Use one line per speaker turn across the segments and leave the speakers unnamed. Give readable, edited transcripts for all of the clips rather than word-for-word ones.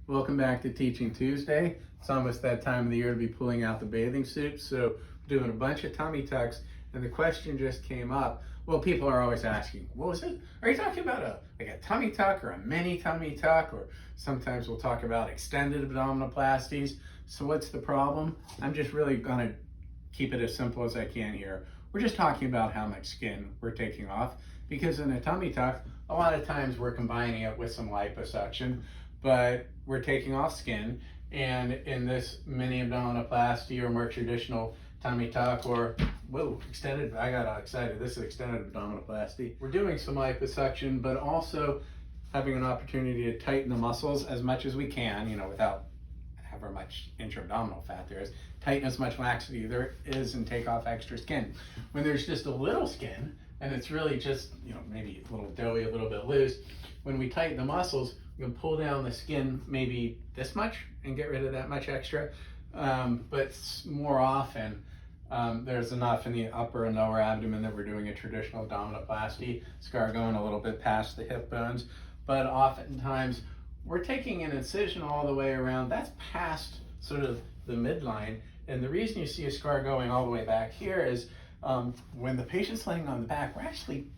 Welcome back to Teaching Tuesday. It's almost that time of the year to be pulling out the bathing suit, so doing a bunch of tummy tucks, and the question just came up. Well, people are always asking, what was it? Are you talking about a tummy tuck or a mini tummy tuck? Or sometimes we'll talk about extended abdominoplasties. So what's the problem? I'm just really gonna keep it as simple as I can here. We're just talking about how much skin we're taking off, because in a tummy tuck, a lot of times we're combining it with some liposuction, but we're taking off skin. And in this mini abdominoplasty or more traditional tummy tuck, or whoa, extended, I got excited, this is extended abdominoplasty. We're doing some liposuction, but also having an opportunity to tighten the muscles as much as we can, without however much intra-abdominal fat there is, tighten as much laxity there is and take off extra skin. When there's just a little skin, and it's really just, maybe a little doughy, a little bit loose, when we tighten the muscles, we can pull down the skin maybe this much and get rid of that much extra. But more often, there's enough in the upper and lower abdomen that we're doing a traditional abdominoplasty, scar going a little bit past the hip bones. But oftentimes, we're taking an incision all the way around. That's past sort of the midline. And the reason you see a scar going all the way back here is when the patient's laying on the back, we're actually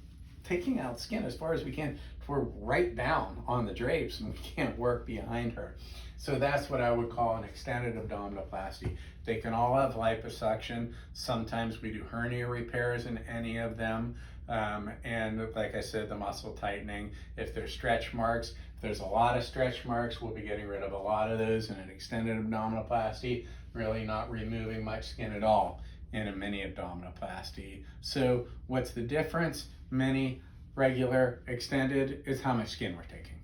taking out skin as far as we can. We're right down on the drapes and we can't work behind her. So that's what I would call an extended abdominoplasty. They can all have liposuction. Sometimes we do hernia repairs in any of them. And like I said, the muscle tightening. If there's stretch marks, if there's a lot of stretch marks, we'll be getting rid of a lot of those in an extended abdominoplasty, really not removing much skin at all in a mini abdominoplasty. So what's the difference? Mini, regular, extended is how much skin we're taking.